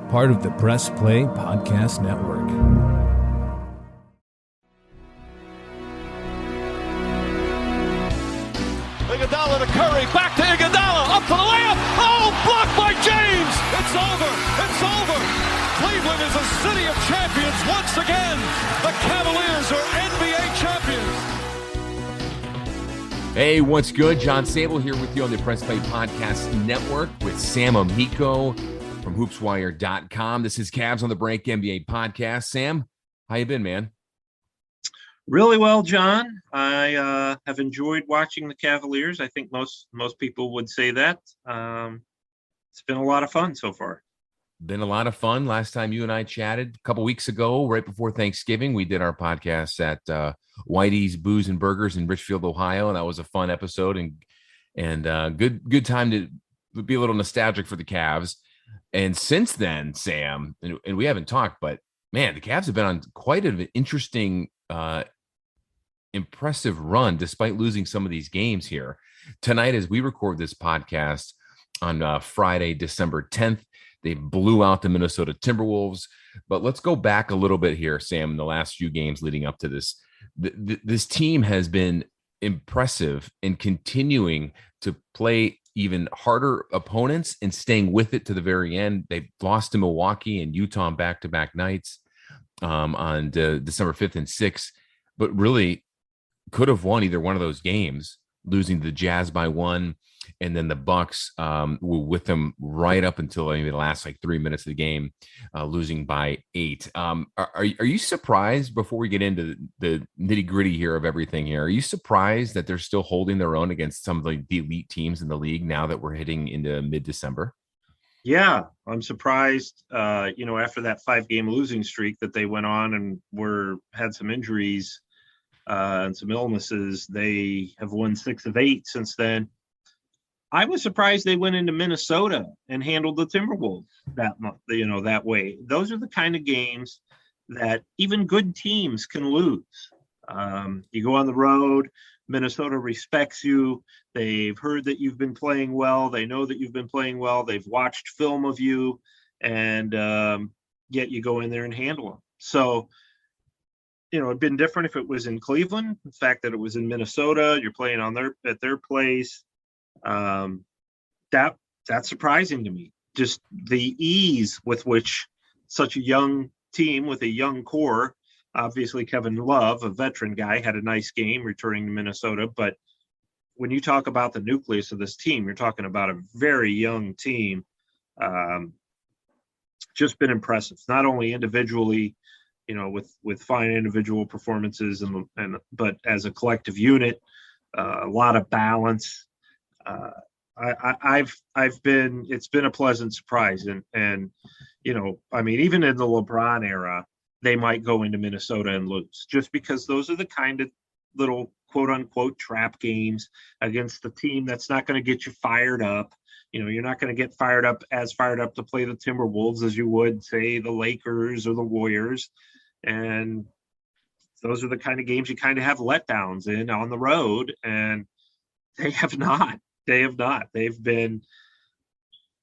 part of the Press Play Podcast Network. Iguodala to Curry, back to Iguodala, up for the layup. Oh, blocked by James. It's over. It's over. Cleveland is a city of champions once again. The Cavaliers are NBA champions. Hey, what's good? John Sabol here with you on the Press Play Podcast Network with Sam Amico from hoopswire.com. This is Cavs on the Break NBA podcast. Sam, how you been, man? Really well, John. I have enjoyed watching the Cavaliers. I think most people would say that. It's been a lot of fun so far. Been a lot of fun. Last time you and I chatted a couple weeks ago, right before Thanksgiving, we did our podcast at Whitey's Booze and Burgers in Richfield, Ohio, and that was a fun episode and good time to be a little nostalgic for the Cavs. And since then, Sam, and we haven't talked, but man, the Cavs have been on quite an interesting impressive run despite losing some of these games here. Tonight, as we record this podcast on Friday, December 10th, they blew out the Minnesota Timberwolves. But let's go back a little bit here, Sam, in the last few games leading up to this. This team has been impressive in continuing to play even harder opponents and staying with it to the very end. They've lost to Milwaukee and Utah on back-to-back nights on December 5th and 6th, but really could have won either one of those games, losing the Jazz by 1, and then the Bucks were with them right up until maybe the last 3 minutes of the game, losing by 8. Are you surprised, before we get into the nitty gritty here of everything here, are you surprised that they're still holding their own against some of the elite teams in the league now that we're hitting into mid-December? Yeah, I'm surprised, after that 5-game losing streak that they went on and had some injuries and some illnesses. They have won 6 of 8 since then. I was surprised they went into Minnesota and handled the Timberwolves that way. Those are the kind of games that even good teams can lose. You go on the road, Minnesota respects you. They've heard that you've been playing well. They know that you've been playing well. They've watched film of you, and yet you go in there and handle them. So, it'd been different if it was in Cleveland. The fact that it was in Minnesota, you're playing at their place. That's surprising to me. Just the ease with which such a young team with a young core, obviously Kevin Love, a veteran guy, had a nice game returning to Minnesota. But when you talk about the nucleus of this team, you're talking about a very young team. Just been impressive, not only individually, with fine individual performances but as a collective unit, a lot of balance. It's been a pleasant surprise. And even in the LeBron era, they might go into Minnesota and lose, just because those are the kind of little quote unquote trap games against the team that's not going to get you fired up. You're not going to get fired up to play the Timberwolves as you would, say, the Lakers or the Warriors. And those are the kind of games you kind of have letdowns in on the road. And they have not. They've been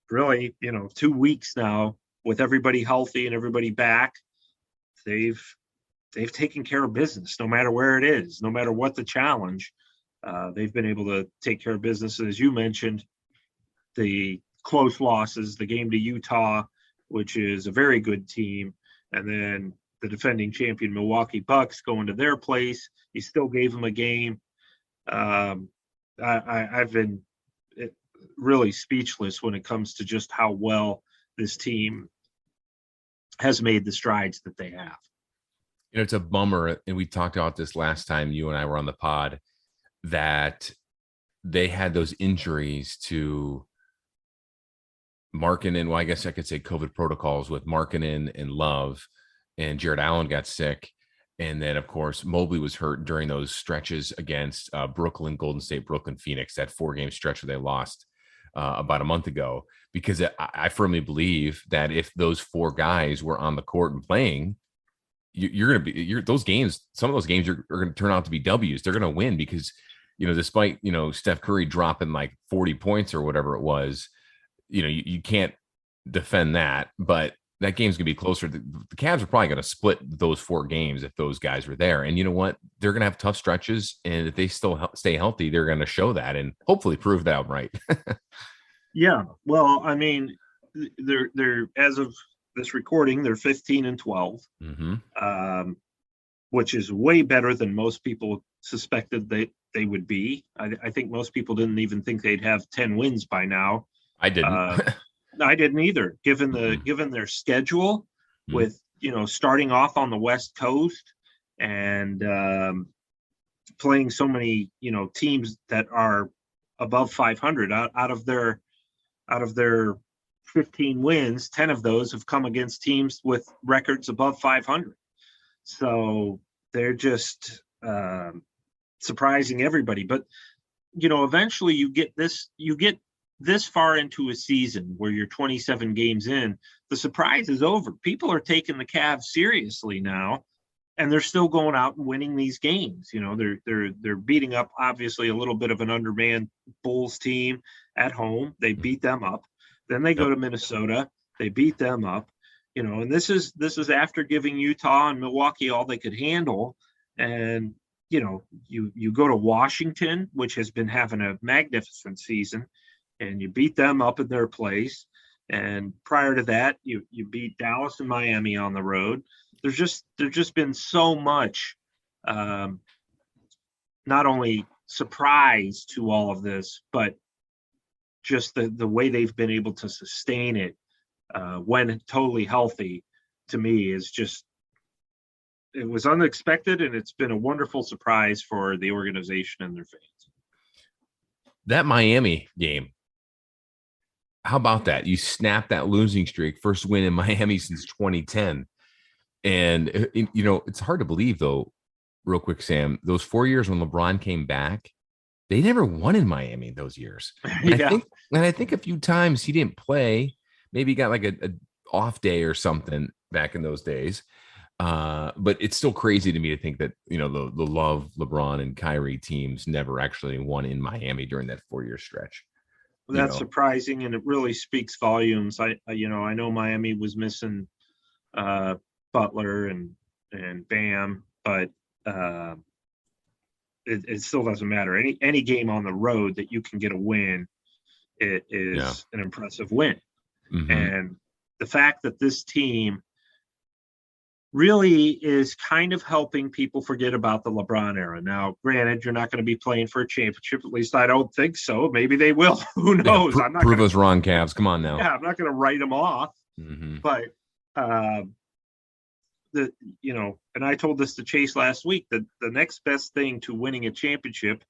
really, 2 weeks now with everybody healthy and everybody back. They've taken care of business, no matter where it is, no matter what the challenge. They've been able to take care of business. As you mentioned, the close losses, the game to Utah, which is a very good team, and then the defending champion Milwaukee Bucks going to their place. He still gave them a game. I've been really speechless when it comes to just how well this team has made the strides that they have. It's a bummer, and we talked about this last time you and I were on the pod, that they had those injuries to Markkanen. Well, I guess I could say COVID protocols with Markkanen and Love, and Jared Allen got sick. And then, of course, Mobley was hurt during those stretches against Brooklyn, Golden State, Brooklyn, Phoenix, that 4-game stretch where they lost about a month ago. Because I firmly believe that if those 4 guys were on the court and playing, you're going to be those games. Some of those games are going to turn out to be W's. They're going to win because, despite, Steph Curry dropping 40 points or whatever it was, you can't defend that. But that game's gonna be closer. The Cavs are probably gonna split those 4 games if those guys were there. And you know what? They're gonna have tough stretches, and if they still stay healthy, they're gonna show that and hopefully prove that I'm right. Yeah. Well, I mean, they're as of this recording, they're 15-12, which is way better than most people suspected they would be. I think most people didn't even think they'd have 10 wins by now. I didn't. I didn't either, given their schedule with, starting off on the West Coast and playing so many, teams that are above 500 out of their 15 wins, 10 of those have come against teams with records above 500. So they're just surprising everybody. But, eventually you get this far into a season where you're 27 games in, the surprise is over. People are taking the Cavs seriously now, and they're still going out and winning these games. They're beating up obviously a little bit of an undermanned Bulls team at home. They beat them up. Then they go to Minnesota. They beat them up. And this is after giving Utah and Milwaukee all they could handle. And you go to Washington, which has been having a magnificent season, and you beat them up in their place. And prior to that, you beat Dallas and Miami on the road. There's just been so much, not only surprise to all of this, but just the way they've been able to sustain it when totally healthy, to me, is just, it was unexpected, and it's been a wonderful surprise for the organization and their fans. That Miami game, how about that? You snapped that losing streak, first win in Miami since 2010. And, it's hard to believe, though, real quick, Sam, those 4 years when LeBron came back, they never won in Miami those years. And I think a few times he didn't play. Maybe he got like a off day or something back in those days. But it's still crazy to me to think that, the Love, LeBron, and Kyrie teams never actually won in Miami during that 4-year stretch. That's surprising, and it really speaks volumes. I know Miami was missing Butler and Bam, but it still doesn't matter. Any game on the road that you can get a win, it is an impressive win. And the fact that this team really is kind of helping people forget about the LeBron era. Now, granted, you're not going to be playing for a championship. At least I don't think so. Maybe they will. Who knows? I'm not prove us wrong, Cavs. Come on now. Yeah, I'm not going to write them off. But and I told this to Chase last week, that the next best thing to winning a championship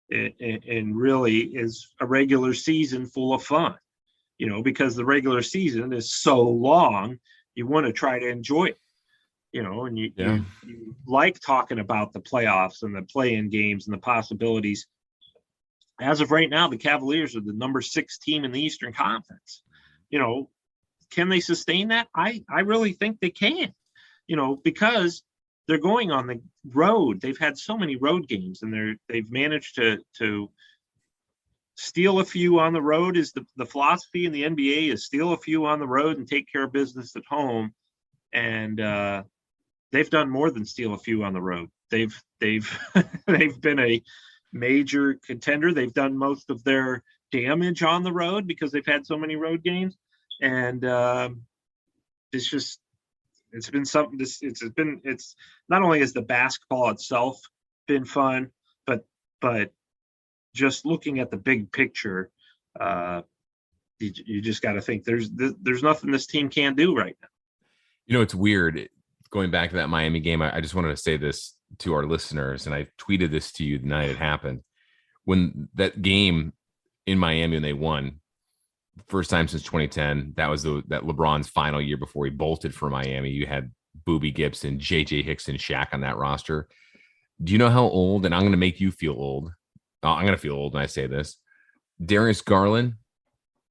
and really is a regular season full of fun. Because the regular season is so long, you want to try to enjoy it. And you like talking about the playoffs and the play-in games and the possibilities. As of right now, the Cavaliers are the number 6 team in the Eastern Conference. Can they sustain that? I really think they can, because they're going on the road. They've had so many road games, and they've managed to steal a few on the road. Is the philosophy in the NBA is steal a few on the road and take care of business at home. And they've done more than steal a few on the road. They've they've been a major contender. They've done most of their damage on the road because they've had so many road games. And it's been something. It's not only has the basketball itself been fun, but just looking at the big picture, you just got to think there's nothing this team can't do right now. It's weird. Going back to that Miami game, I just wanted to say this to our listeners, and I tweeted this to you the night it happened. When that game in Miami, when they won, first time since 2010, that was that LeBron's final year before he bolted for Miami. You had Boobie Gibson, J.J. Hickson, Shaq on that roster. Do you know how old, and I'm going to make you feel old. I'm going to feel old when I say this. Darius Garland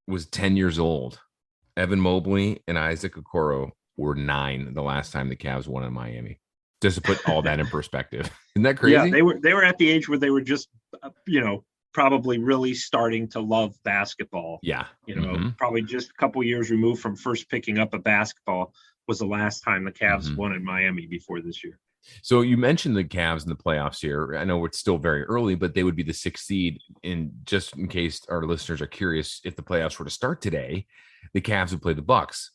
was 10 years old. Evan Mobley and Isaac Okoro were 9 the last time the Cavs won in Miami. Just to put all that in perspective. Isn't that crazy? Yeah, they were at the age where they were just, probably really starting to love basketball. Yeah. Probably just a couple years removed from first picking up a basketball was the last time the Cavs won in Miami before this year. So you mentioned the Cavs in the playoffs here. I know it's still very early, but they would be the 6th seed. And just in case our listeners are curious, if the playoffs were to start today, the Cavs would play the Bucks,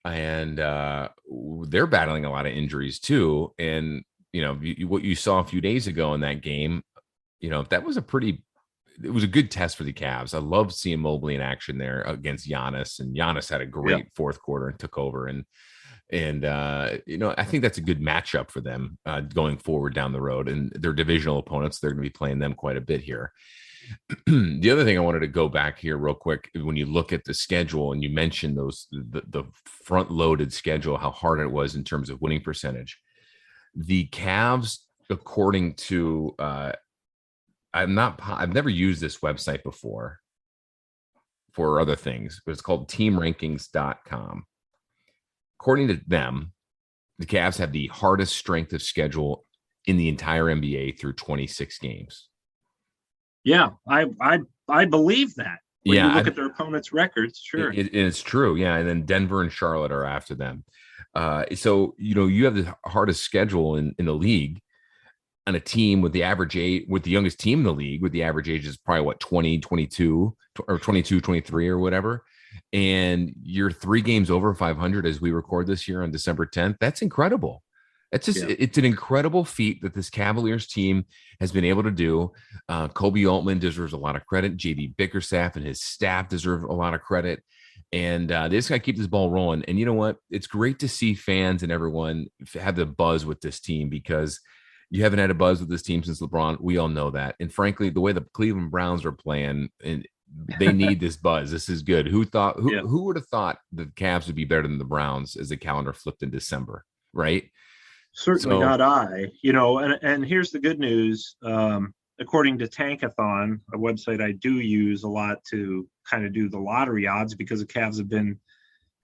and they're battling a lot of injuries too. And what you saw a few days ago in that game, that was it was a good test for the Cavs. I love seeing Mobley in action there against Giannis, and Giannis had a great fourth quarter and took over. And I think that's a good matchup for them going forward down the road. And their divisional opponents, they're going to be playing them quite a bit here. The other thing I wanted to go back here real quick, when you look at the schedule and you mentioned the front-loaded schedule, how hard it was in terms of winning percentage. The Cavs, according to I've never used this website before for other things, but it's called teamrankings.com. According to them, the Cavs have the hardest strength of schedule in the entire NBA through 26 games. Yeah, I believe that. When you look at their opponents' records, sure. It's true, yeah. And then Denver and Charlotte are after them. So, you have the hardest schedule in the league on a team with the average age, with the youngest team in the league, with the average age is probably 20, 22, or 22, 23 or whatever. And you're 3 games over 500 as we record this year on December 10th. That's incredible. It's an incredible feat that this Cavaliers team has been able to do. Kobe Altman deserves a lot of credit. JD Bickerstaff and his staff deserve a lot of credit. And they just got to keep this ball rolling. And you know what? It's great to see fans and everyone have the buzz with this team, because you haven't had a buzz with this team since LeBron. We all know that. And frankly, the way the Cleveland Browns are playing, and they need this buzz. This is good. Who would have thought the Cavs would be better than the Browns as the calendar flipped in December, right? Certainly not I. And here's the good news. According to Tankathon, a website I do use a lot to kind of do the lottery odds, because the Cavs have been,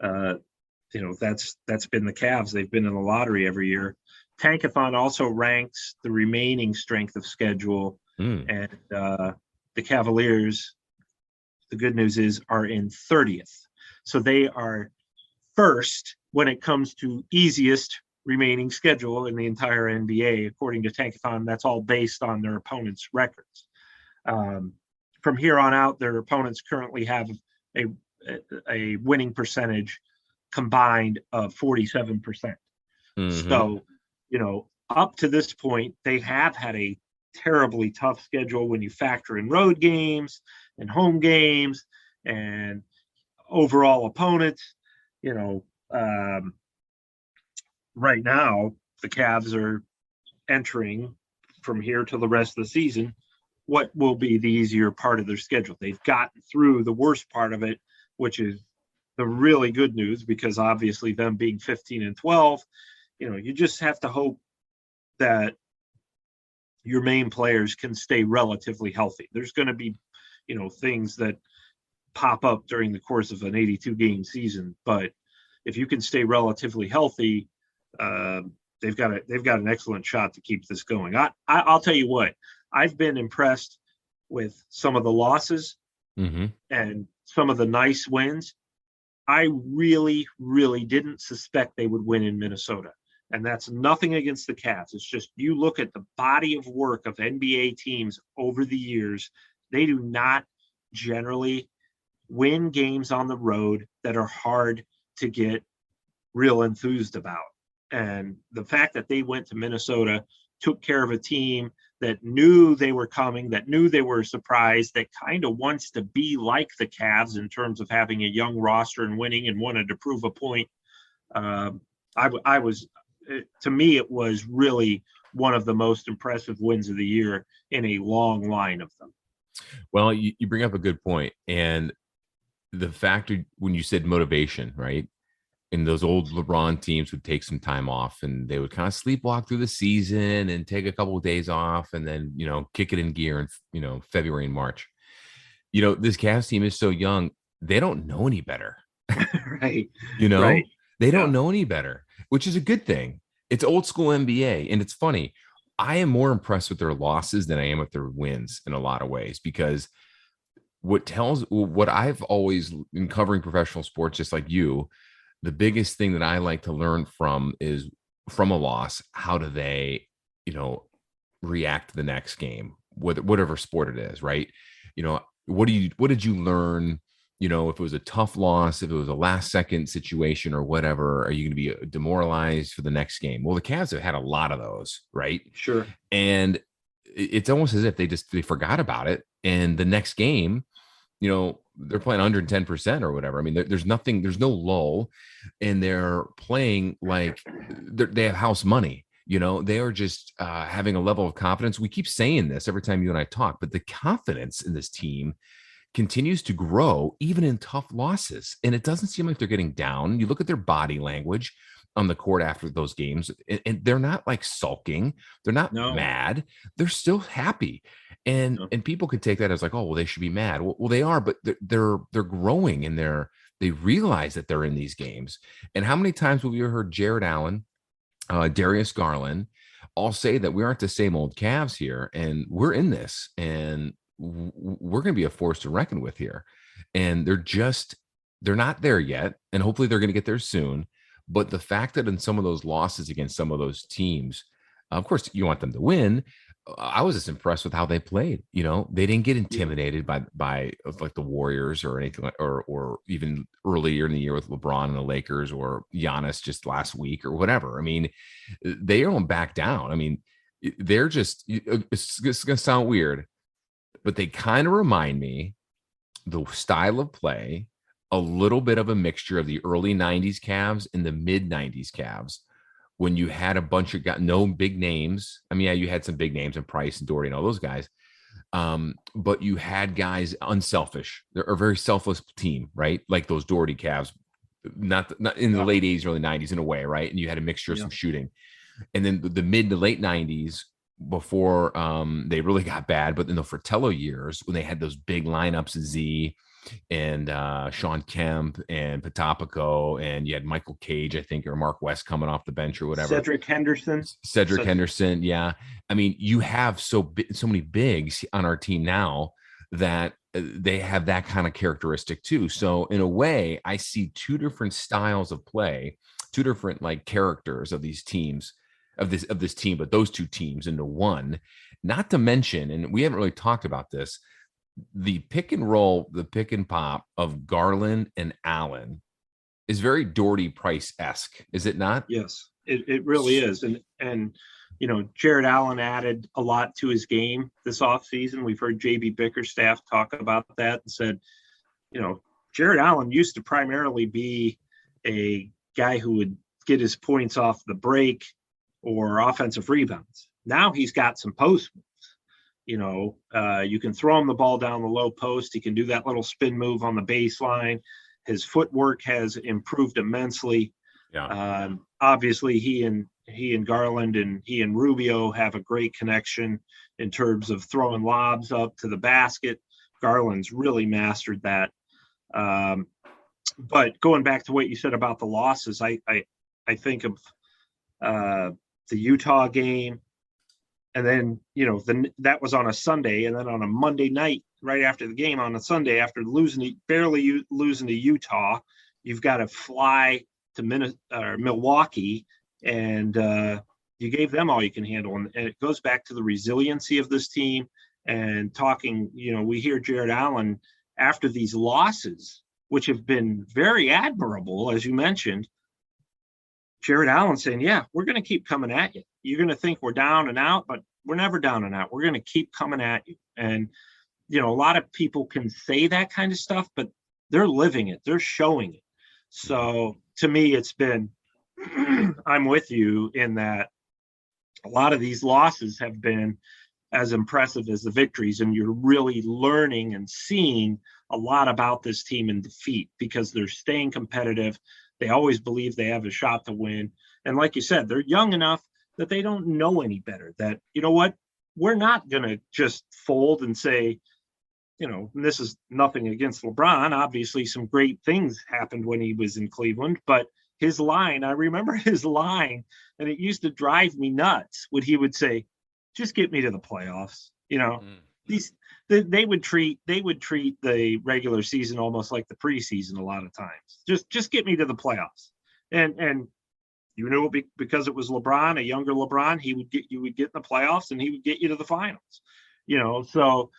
that's been the Cavs. They've been in the lottery every year. Tankathon also ranks the remaining strength of schedule, and the Cavaliers, the good news is, are in 30th. So they are first when it comes to easiest remaining schedule in the entire NBA, according to Tankathon. That's all based on their opponents' records. From here on out, their opponents currently have a winning percentage combined of 47%. So, up to this point, they have had a terribly tough schedule when you factor in road games and home games and overall opponents. Right now, the Cavs are entering, from here to the rest of the season, what will be the easier part of their schedule. They've gotten through the worst part of it, which is the really good news, because obviously them being 15-12, you just have to hope that your main players can stay relatively healthy. There's going to be, things that pop up during the course of an 82-game season, but if you can stay relatively healthy, they've got an excellent shot to keep this going. I'll tell you what, I've been impressed with some of the losses and some of the nice wins. I really, really didn't suspect they would win in Minnesota. And that's nothing against the Cavs. It's just, you look at the body of work of NBA teams over the years, they do not generally win games on the road that are hard to get real enthused about. And the fact that they went to Minnesota, took care of a team that knew they were coming, that knew they were surprised, that kind of wants to be like the Cavs in terms of having a young roster and winning and wanted to prove a point. To me, it was really one of the most impressive wins of the year in a long line of them. Well, you bring up a good point. And the fact when you said motivation, right? And those old LeBron teams would take some time off, and they would kind of sleepwalk through the season and take a couple of days off, and then, kick it in gear in, February and March. This Cavs team is so young. They don't know any better. Right. They don't know any better, which is a good thing. It's old school NBA. And it's funny. I am more impressed with their losses than I am with their wins in a lot of ways, because what I've always in covering professional sports, just like you, the biggest thing that I like to learn from is from a loss, how do they, react to the next game, whatever sport it is, right? What did you learn? If it was a tough loss, if it was a last second situation or whatever, are you going to be demoralized for the next game? Well, the Cavs have had a lot of those, right? Sure. And it's almost as if they forgot about it. And the next game, they're playing 110% or whatever. I mean, there's no lull, and they're playing like they have house money. They are just having a level of confidence. We keep saying this every time you and I talk, but the confidence in this team continues to grow even in tough losses. And it doesn't seem like they're getting down. You look at their body language on the court after those games, and they're not like sulking. They're not mad. They're still happy. And people could take that as like, oh, well, they should be mad. Well, they are, but they're growing, and they realize that they're in these games. And how many times have you heard Jared Allen, Darius Garland all say that we aren't the same old Cavs here, and we're in this, and we're going to be a force to reckon with here. And they're not there yet. And hopefully they're going to get there soon. But the fact that in some of those losses against some of those teams, of course, you want them to win. I was just impressed with how they played. They didn't get intimidated by like the Warriors or anything, or even earlier in the year with LeBron and the Lakers, or Giannis just last week or whatever. I mean, they don't back down. I mean, they're just, it's going to sound weird, but they kind of remind me, the style of play, a little bit of a mixture of the early 90s Cavs and the mid 90s Cavs, when you had a bunch of no big names. I mean, yeah, you had some big names and Price and Doherty and all those guys. But you had guys unselfish. They're a very selfless team, right? Like those Doherty Cavs, not in the late 80s, early 90s in a way, right? And you had a mixture of some shooting. And then the mid to late 90s, before they really got bad, but in the Fratello years, when they had those big lineups of Z and Sean Kemp and Patopico, and you had Michael Cage, I think, or Mark West coming off the bench or whatever. Cedric Henderson. Yeah. I mean, you have so many bigs on our team now that they have that kind of characteristic too. So in a way, I see two different styles of play, two different like characters of these teams, of this team, but those two teams into one. Not to mention, and we haven't really talked about this, the pick and roll, the pick and pop of Garland and Allen is very Doherty Price-esque, is it not? Yes, it really is. And Jared Allen added a lot to his game this offseason. We've heard JB Bickerstaff talk about that and said, Jared Allen used to primarily be a guy who would get his points off the break or offensive rebounds. Now he's got some post moves. You can throw him the ball down the low post. He can do that little spin move on the baseline. His footwork has improved immensely. Yeah. Obviously, he and Garland and he and Rubio have a great connection in terms of throwing lobs up to the basket. Garland's really mastered that. But going back to what you said about the losses, I think of the Utah game, and then that was on a Sunday, and then on a Monday night, right after the game on a Sunday, after barely losing to Utah, you've got to fly to Milwaukee, and you gave them all you can handle, and it goes back to the resiliency of this team. And talking, we hear Jared Allen after these losses, which have been very admirable, as you mentioned. Jared Allen saying, yeah, we're going to keep coming at you. You're going to think we're down and out, but we're never down and out. We're going to keep coming at you. And, a lot of people can say that kind of stuff, but they're living it. They're showing it. So to me, it's been, I'm with you in that a lot of these losses have been as impressive as the victories. And you're really learning and seeing a lot about this team in defeat because they're staying competitive. They always believe they have a shot to win. And like you said, they're young enough that they don't know any better, that, we're not going to just fold and say, and this is nothing against LeBron. Obviously, some great things happened when he was in Cleveland, but his line, I remember his line, and it used to drive me nuts when he would say, just get me to the playoffs. Mm. They would treat the regular season almost like the preseason a lot of times. Just get me to the playoffs. And because it was LeBron, a younger LeBron, you would get in the playoffs and he would get you to the finals. So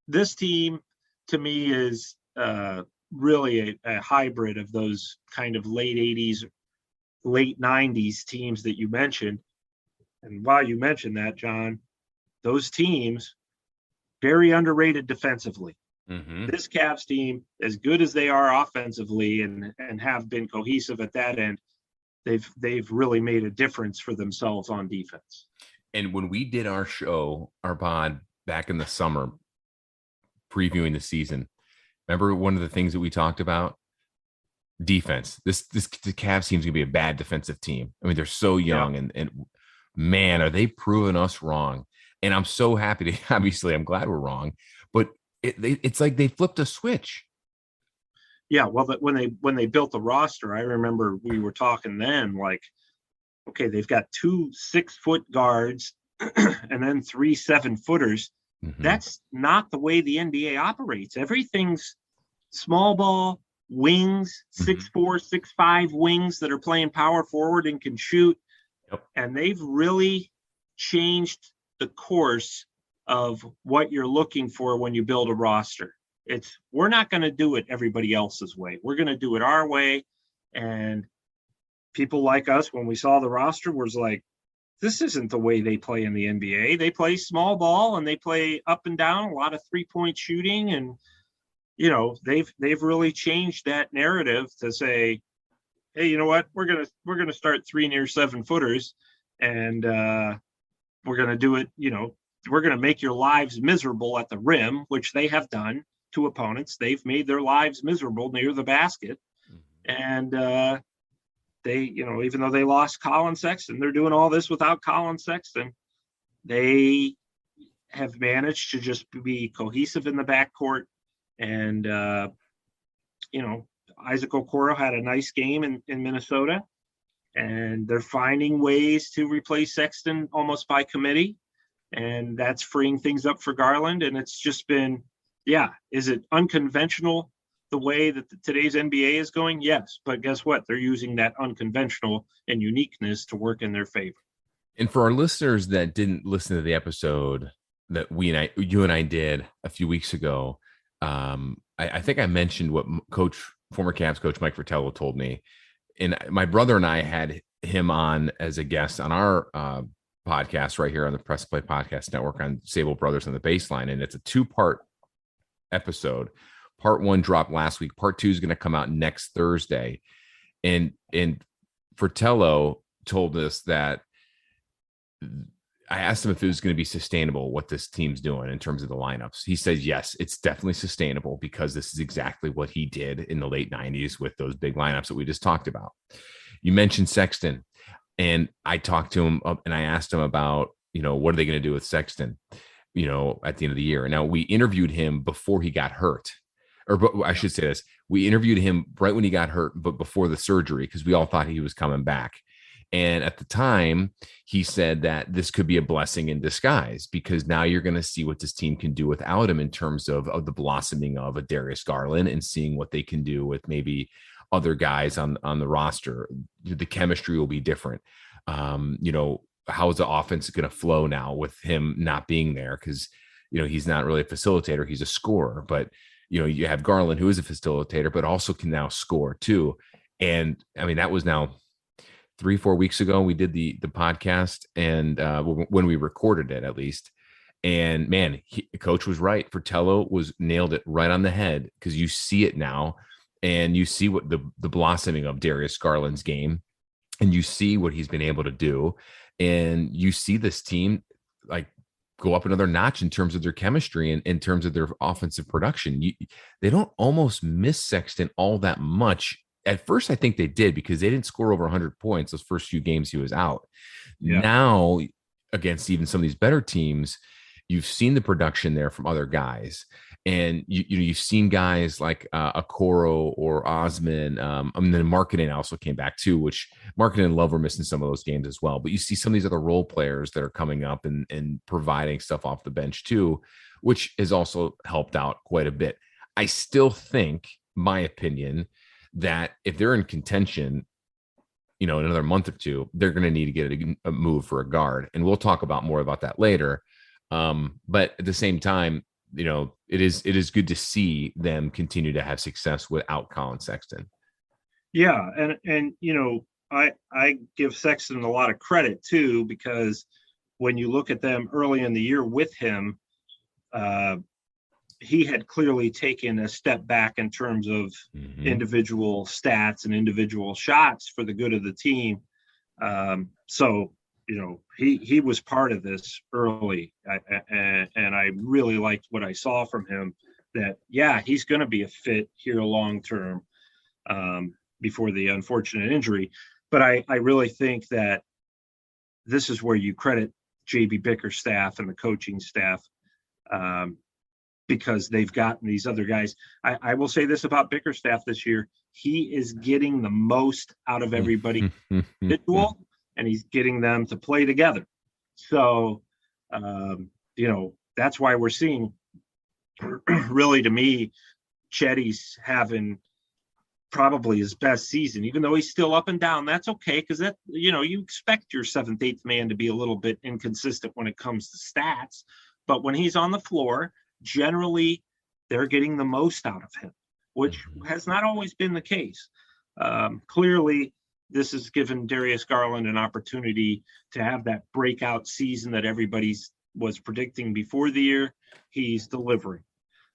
this team to me is really a hybrid of those kind of late 80s, late 90s teams that you mentioned. And while you mentioned that, John, those teams, very underrated defensively. Mm-hmm. This Cavs team, as good as they are offensively and have been cohesive at that end, they've really made a difference for themselves on defense. And when we did our pod back in the summer, previewing the season, remember one of the things that we talked about? Defense. The Cavs team's gonna be a bad defensive team. I mean, they're so young, and man, are they proving us wrong. And I'm so happy to, obviously, I'm glad we're wrong, but it's like they flipped a switch. Yeah, well, when they built the roster, I remember we were talking then, like, okay, they've got 2 6-foot guards and then 3 7-footers. Mm-hmm. That's not the way the NBA operates. Everything's small ball, wings, 6'4", 6'5" wings that are playing power forward and can shoot. Yep. And they've really changed the course of what you're looking for when you build a roster. We're not going to do it everybody else's way. We're going to do it our way. And people like us, when we saw the roster, was like, this isn't the way they play in the NBA. They play small ball and they play up and down, a lot of 3-point shooting. And, they've really changed that narrative to say, hey, you know what? We're going to start 3 near 7-footers and we're going to do it. We're going to make your lives miserable at the rim, which they have done to opponents. They've made their lives miserable near the basket. And they, even though they lost Colin Sexton, they're doing all this without Colin Sexton. They have managed to just be cohesive in the backcourt. And, Isaac Okoro had a nice game in Minnesota. And they're finding ways to replace Sexton almost by committee. And that's freeing things up for Garland. And it's just been, is it unconventional the way that today's NBA is going? Yes. But guess what? They're using that unconventional and uniqueness to work in their favor. And for our listeners that didn't listen to the episode that you and I did a few weeks ago, I think I mentioned what former Cavs coach Mike Fratello told me. And my brother and I had him on as a guest on our podcast right here on the Press Play Podcast Network on Sabol Brothers on the Baseline. And it's a 2-part episode. Part 1 dropped last week. Part 2 is going to come out next Thursday. And Fratello told us that I asked him if it was going to be sustainable, what this team's doing in terms of the lineups. He said, yes, it's definitely sustainable because this is exactly what he did in the late 90s with those big lineups that we just talked about. You mentioned Sexton, and I talked to him and I asked him about, what are they going to do with Sexton, at the end of the year. And now we interviewed him before he got hurt, I should say this. We interviewed him right when he got hurt, but before the surgery, because we all thought he was coming back. And at the time, he said that this could be a blessing in disguise because now you're going to see what this team can do without him in terms of the blossoming of a Darius Garland and seeing what they can do with maybe other guys on the roster. The chemistry will be different. How is the offense going to flow now with him not being there? Because, he's not really a facilitator. He's a scorer. But, you have Garland, who is a facilitator, but also can now score too. And, I mean, that was now 3-4 weeks ago we did the podcast, and when we recorded it at least. And man, coach was right. Fratello nailed it right on the head, because you see it now, and you see what the blossoming of Darius Garland's game, and you see what he's been able to do, and you see this team like go up another notch in terms of their chemistry and in terms of their offensive production. They don't almost miss Sexton all that much. At first, I think they did, because they didn't score over 100 points those first few games he was out. Yeah. Now, against even some of these better teams, you've seen the production there from other guys. And you've seen guys like Okoro or Osman. Then Markkanen also came back too, which Markkanen and Love were missing some of those games as well. But you see some of these other role players that are coming up and providing stuff off the bench too, which has also helped out quite a bit. I still think, my opinion, that if they're in contention, in another month or two, they're going to need to get a move for a guard. And we'll talk about more about that later. But at the same time, it is good to see them continue to have success without Colin Sexton. Yeah. And I give Sexton a lot of credit too, because when you look at them early in the year with him, he had clearly taken a step back in terms of individual stats and individual shots for the good of the team. So, he was part of this early, and I really liked what I saw from him. That he's going to be a fit here long term, before the unfortunate injury. But I really think that this is where you credit JB Bickerstaff and the coaching staff, because they've gotten these other guys. I will say this about Bickerstaff this year: he is getting the most out of everybody individual, and he's getting them to play together. So, that's why we're seeing, really, to me, Chetty's having probably his best season, even though he's still up and down. That's okay, because that, you expect your 7th, 8th man to be a little bit inconsistent when it comes to stats. But when he's on the floor, generally they're getting the most out of him, which has not always been the case. Clearly, this has given Darius Garland an opportunity to have that breakout season that everybody was predicting before the year. He's delivering.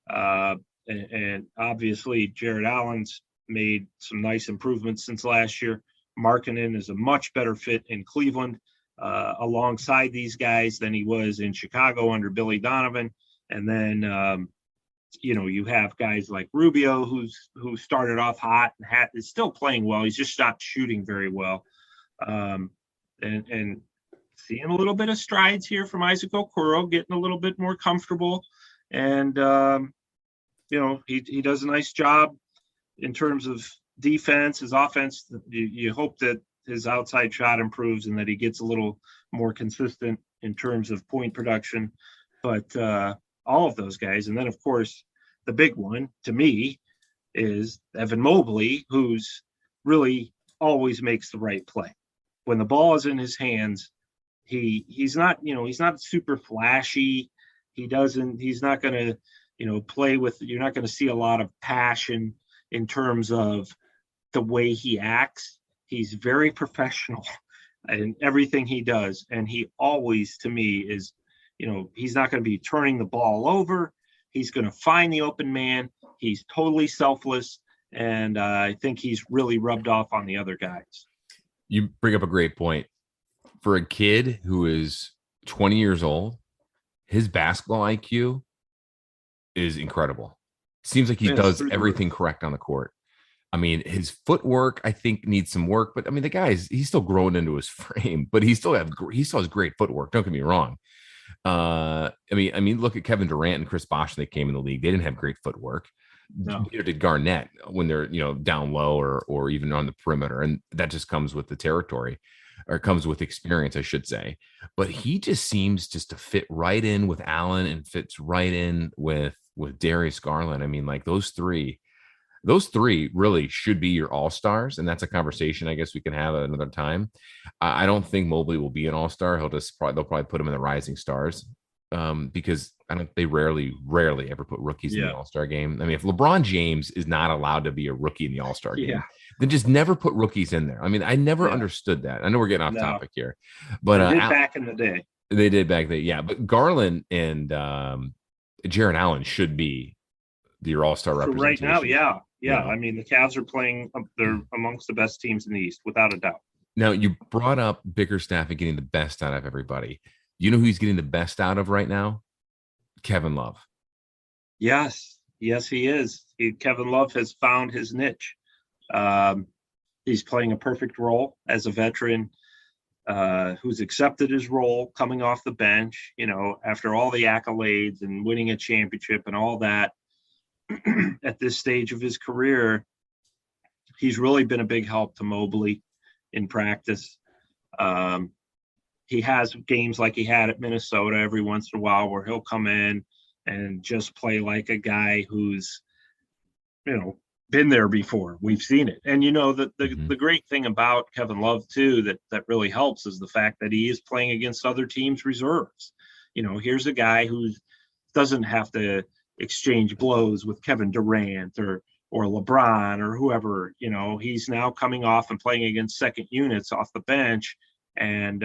And obviously, Jared Allen's made some nice improvements since last year. Markkanen is a much better fit in Cleveland, alongside these guys, than he was in Chicago under Billy Donovan. And then, you have guys like Rubio, who started off hot and is still playing well. He's just not shooting very well. And seeing a little bit of strides here from Isaac Okoro, getting a little bit more comfortable. And, he does a nice job in terms of defense. His offense, you hope that his outside shot improves and that he gets a little more consistent in terms of point production. But all of those guys. And then, of course, the big one to me is Evan Mobley, who's really always makes the right play. When the ball is in his hands, he's not super flashy. He's not going to, play with, you're not going to see a lot of passion in terms of the way he acts. He's very professional in everything he does. And he always, to me, is, he's not going to be turning the ball over. He's going to find the open man. He's totally selfless. And I think he's really rubbed off on the other guys. You bring up a great point. For a kid who is 20 years old, his basketball IQ is incredible. Seems like he does everything correct on the court. I mean, his footwork, I think, needs some work. But I mean, he's still growing into his frame, but he still has great footwork. Don't get me wrong. I mean, look at Kevin Durant and Chris Bosh when they came in the league. They didn't have great footwork. No. Neither did Garnett when they're down low or even on the perimeter, and that just comes with the territory, or comes with experience, I should say. But he just seems just to fit right in with Allen and fits right in with Darius Garland. I mean, like those three really should be your all-stars, and that's a conversation I guess we can have at another time. I don't think Mobley will be an all-star. They'll probably put him in the rising stars, because they rarely ever put rookies in the all-star game. I mean, if LeBron James is not allowed to be a rookie in the all-star game, then just never put rookies in there. I mean, I never understood that. I know we're getting off topic here, but they did back in the day. They did back then, yeah. But Garland and Jared Allen should be your all-star representation right now. Yeah. I mean, the Cavs are playing; they're amongst the best teams in the East, without a doubt. Now, you brought up Bickerstaff and getting the best out of everybody. You know who he's getting the best out of right now? Kevin Love. Yes, he is. Kevin Love has found his niche. He's playing a perfect role as a veteran. who's accepted his role coming off the bench, after all the accolades and winning a championship and all that. At this stage of his career, he's really been a big help to Mobley in practice. He has games like he had at Minnesota every once in a while where he'll come in and just play like a guy who's, been there before. We've seen it. And, the great thing about Kevin Love, too, that really helps is the fact that he is playing against other teams' reserves. Here's a guy who doesn't have to exchange blows with Kevin Durant or LeBron or whoever. He's now coming off and playing against second units off the bench. And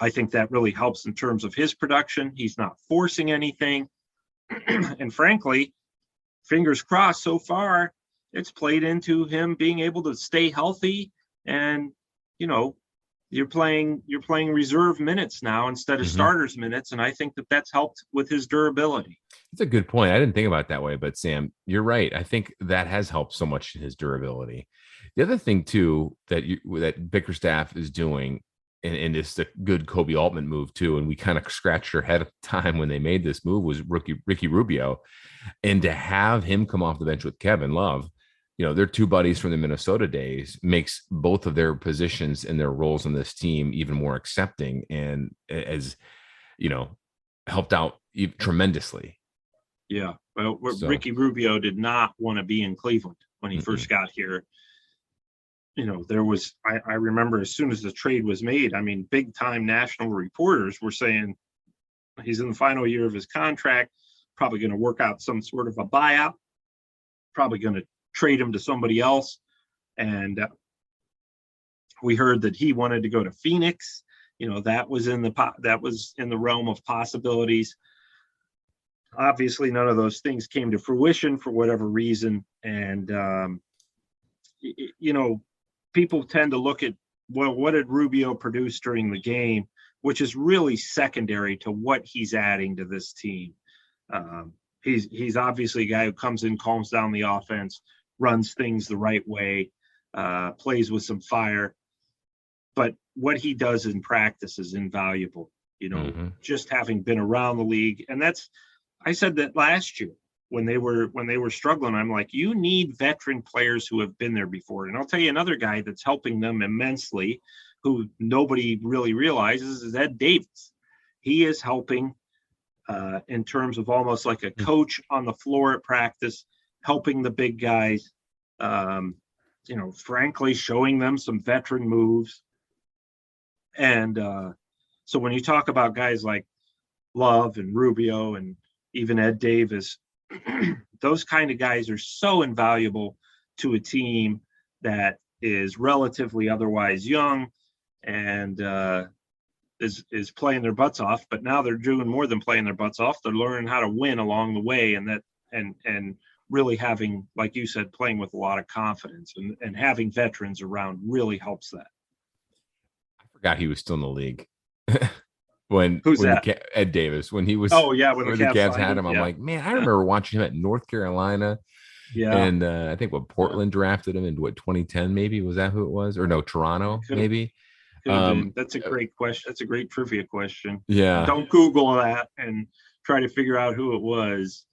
I think that really helps in terms of his production. He's not forcing anything. And frankly, fingers crossed, so far, it's played into him being able to stay healthy. And, you're playing reserve minutes now instead of starters minutes. And I think that's helped with his durability. That's a good point. I didn't think about it that way, but Sam, you're right. I think that has helped so much in his durability. The other thing too, that Bickerstaff is doing, and it's a good Kobe Altman move too, and we kind of scratched our head at the time when they made this move, was Ricky Rubio. And to have him come off the bench with Kevin Love, they're two buddies from the Minnesota days, makes both of their positions and their roles on this team even more accepting, and as helped out tremendously. Yeah. Well, Ricky Rubio did not want to be in Cleveland when he first got here. There was, I remember as soon as the trade was made, big time national reporters were saying he's in the final year of his contract, probably going to work out some sort of a buyout, probably going to trade him to somebody else. And we heard that he wanted to go to Phoenix. That was in the realm of possibilities. Obviously, none of those things came to fruition for whatever reason. And, people tend to look at, well, what did Rubio produce during the game, which is really secondary to what he's adding to this team. He's obviously a guy who comes in, calms down the offense, runs things the right way, plays with some fire. But what he does in practice is invaluable, just having been around the league. And I said that last year when they were struggling. I'm like, you need veteran players who have been there before. And I'll tell you another guy that's helping them immensely, who nobody really realizes, is Ed Davis. He is helping in terms of almost like a coach on the floor at practice, helping the big guys, frankly, showing them some veteran moves. And so when you talk about guys like Love and Rubio and even Ed Davis, those kind of guys are so invaluable to a team that is relatively otherwise young and is playing their butts off. But now they're doing more than playing their butts off. They're learning how to win along the way, and really having, like you said, playing with a lot of confidence, and having veterans around really helps that. I forgot he was still in the league. Who's that? Ed Davis, when he was, when the Cavs had him, I'm like, man, I remember watching him at North Carolina. Yeah. And I think Portland drafted him in 2010, maybe. Was that who it was? Or no, Toronto, maybe. That's a great question. That's a great trivia question. Yeah. Don't Google that and try to figure out who it was.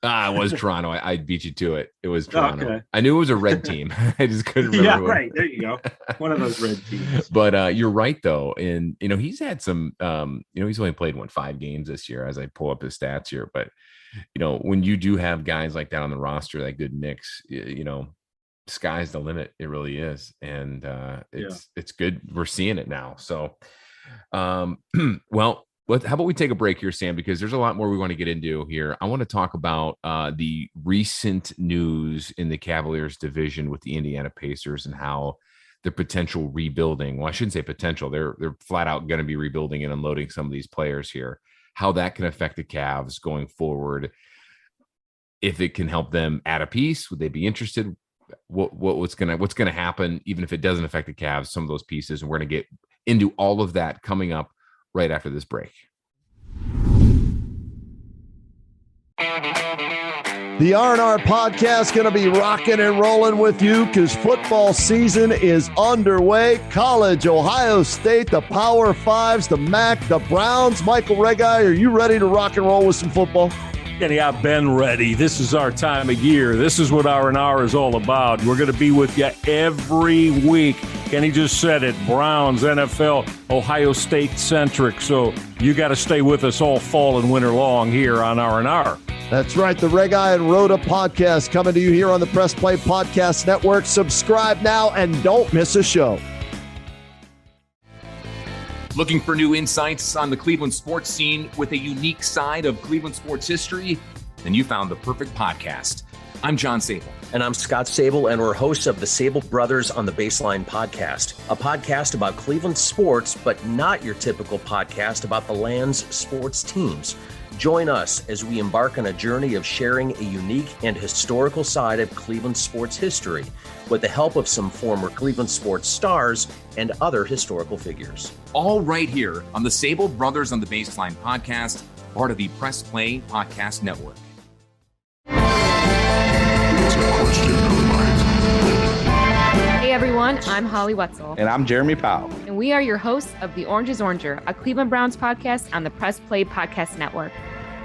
It was Toronto. I beat you to it. It was Toronto. Okay. I knew it was a red team. I just couldn't remember. Yeah, right. There you go. One of those red teams. But you're right, though. And, he's had some, he's only played 5 games this year as I pull up his stats here. But, when you do have guys like that on the roster, that good mix, sky's the limit. It really is. And it's good. We're seeing it now. So, well, how about we take a break here, Sam, because there's a lot more we want to get into here. I want to talk about the recent news in the Cavaliers division with the Indiana Pacers and how their potential rebuilding. Well, I shouldn't say potential. They're flat out going to be rebuilding and unloading some of these players here. How that can affect the Cavs going forward. If it can help them add a piece, would they be interested? What's gonna happen, even if it doesn't affect the Cavs, some of those pieces, and we're gonna get into all of that coming up right after this break. The R&R podcast going to be rocking and rolling with you because football season is underway. College, Ohio State, the Power Fives, the MAC, the Browns. Michael Regai, are you ready to rock and roll with some football? Kenny, I've been ready. This is our time of year. This is what R&R is all about. We're going to be with you every week. Kenny just said it. Browns, NFL, Ohio State centric. So you got to stay with us all fall and winter long here on R&R. That's right. The Regai and Rhoda podcast coming to you here on the Press Play Podcast Network. Subscribe now and don't miss a show. Looking for new insights on the Cleveland sports scene with a unique side of Cleveland sports history? Then you found the perfect podcast. I'm John Sabol. And I'm Scott Sabol, and we're hosts of the Sabol Brothers on the Baseline podcast, a podcast about Cleveland sports, but not your typical podcast about the land's sports teams. Join us as we embark on a journey of sharing a unique and historical side of Cleveland sports history with the help of some former Cleveland sports stars and other historical figures. All right here on the Sabol Brothers on the Baseline podcast, part of the Press Play Podcast Network. Hey everyone, I'm Holly Wetzel. And I'm Jeremy Powell. And we are your hosts of The Orange is Oranger, a Cleveland Browns podcast on the Press Play Podcast Network.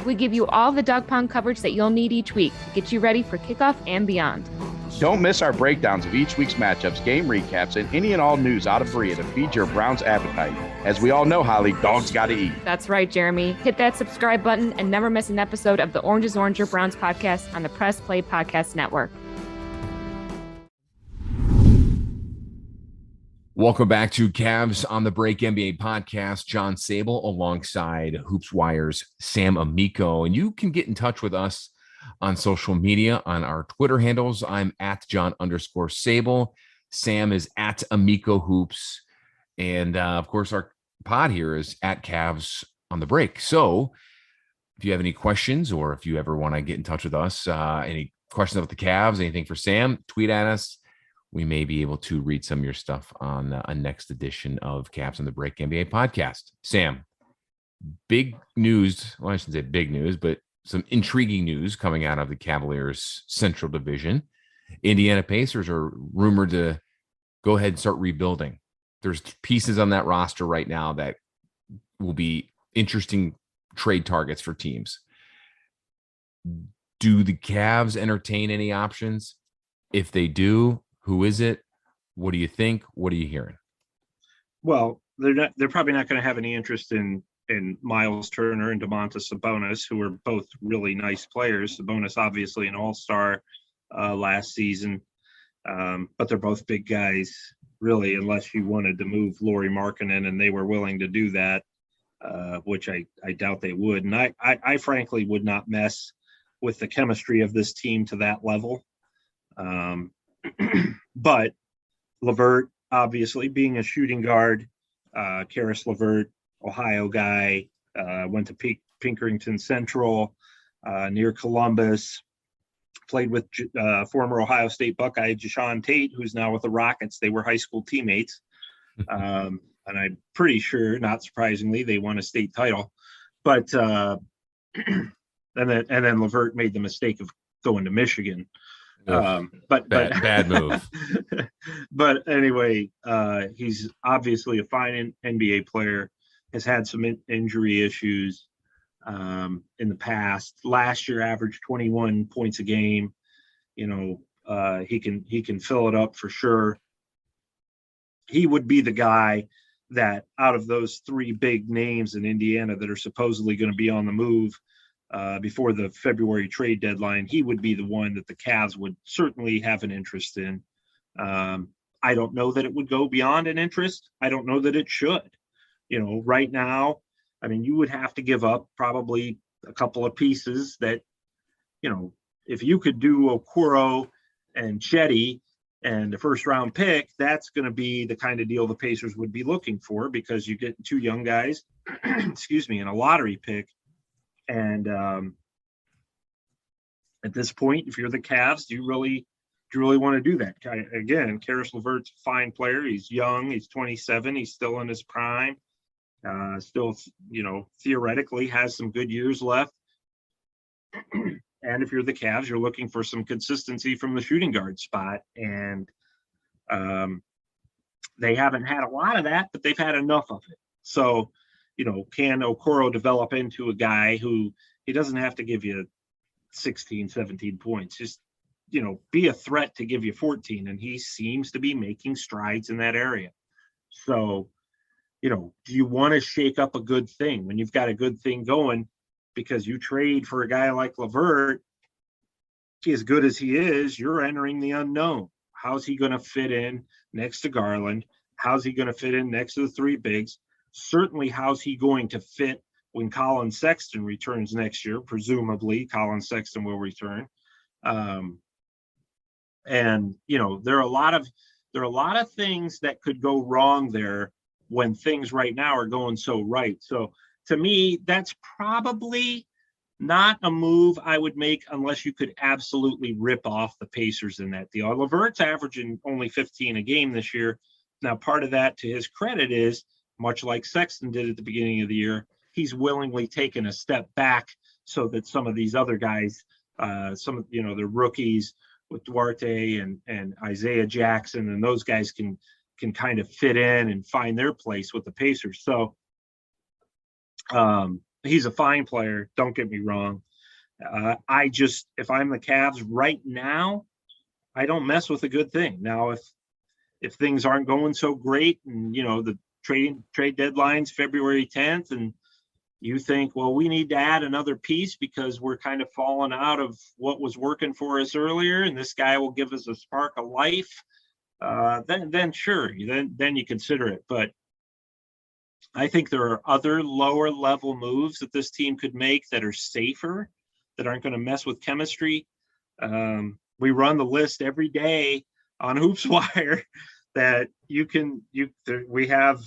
We give you all the dog pound coverage that you'll need each week to get you ready for kickoff and beyond. Don't miss our breakdowns of each week's matchups, game recaps, and any and all news out of Berea to feed your Browns appetite. As we all know, Holly, dogs gotta eat. That's right, Jeremy. Hit that subscribe button and never miss an episode of the Orange is Oranger Browns podcast on the Press Play Podcast Network. Welcome back to Cavs on the Break NBA podcast. John Sabol alongside Hoops Wire's Sam Amico. And you can get in touch with us on social media on our Twitter handles. I'm at John_Sabol. Sam is at Amico Hoops. And of course, our pod here is at Cavs on the Break. So if you have any questions or if you ever want to get in touch with us, any questions about the Cavs, anything for Sam, tweet at us. We may be able to read some of your stuff on a next edition of Cavs on the Break NBA podcast. Sam, big news. Well, I shouldn't say big news, but some intriguing news coming out of the Cavaliers Central Division. Indiana Pacers are rumored to go ahead and start rebuilding. There's pieces on that roster right now that will be interesting trade targets for teams. Do the Cavs entertain any options? If they do, who is it? What do you think? What are you hearing? Well, they're probably not going to have any interest in Miles Turner and Domantas Sabonis, who are both really nice players. Sabonis, obviously an all-star last season, but they're both big guys, really, unless you wanted to move Lauri Markkanen, and they were willing to do that, which I doubt they would. And I frankly would not mess with the chemistry of this team to that level. But LeVert, obviously, being a shooting guard, Karis LeVert, Ohio guy, went to Pinkerton Central, near Columbus, played with former Ohio State Buckeye Jashawn Tate, who's now with the Rockets. They were high school teammates. And I'm pretty sure, not surprisingly, they won a state title. But and then LeVert made the mistake of going to Michigan. But bad move. But anyway, he's obviously a fine NBA player, has had some injury issues in the past. Last year averaged 21 points a game. He can fill it up for sure. He would be the guy that out of those three big names in Indiana that are supposedly going to be on the move before the February trade deadline, he would be the one that the Cavs would certainly have an interest in. I don't know that it would go beyond an interest. I don't know that it should. Right now, I mean, you would have to give up probably a couple of pieces that, if you could do Okoro and Chetty and the first round pick, that's going to be the kind of deal the Pacers would be looking for, because you get two young guys, excuse me, and a lottery pick. And at this point, if you're the Cavs, do you really want to do that? Again, Karis LeVert's a fine player. He's young. He's 27. He's still in his prime. Still, theoretically has some good years left. And if you're the Cavs, you're looking for some consistency from the shooting guard spot. And they haven't had a lot of that, but they've had enough of it. So, can Okoro develop into a guy who he doesn't have to give you 16, 17 points, just, be a threat to give you 14. And he seems to be making strides in that area. So, do you want to shake up a good thing when you've got a good thing going? Because you trade for a guy like LeVert, as good as he is, you're entering the unknown. How's he going to fit in next to Garland? How's he going to fit in next to the three bigs? Certainly, how's he going to fit when Colin Sexton returns next year? Presumably, Colin Sexton will return. And there are a lot of things that could go wrong there when things right now are going so right. So to me, that's probably not a move I would make unless you could absolutely rip off the Pacers in that deal. LeVert's averaging only 15 a game this year. Now, part of that, to his credit, is much like Sexton did at the beginning of the year, he's willingly taken a step back so that some of these other guys, the rookies with Duarte and Isaiah Jackson, and those guys can kind of fit in and find their place with the Pacers. So he's a fine player. Don't get me wrong. If I'm the Cavs right now, I don't mess with a good thing. Now, if things aren't going so great and, the trade deadline's February 10th and you think, well, we need to add another piece because we're kind of falling out of what was working for us earlier, and this guy will give us a spark of life, then sure, then you consider it. But I think there are other lower level moves that this team could make that are safer, that aren't going to mess with chemistry. We run the list every day on HoopsWire that we have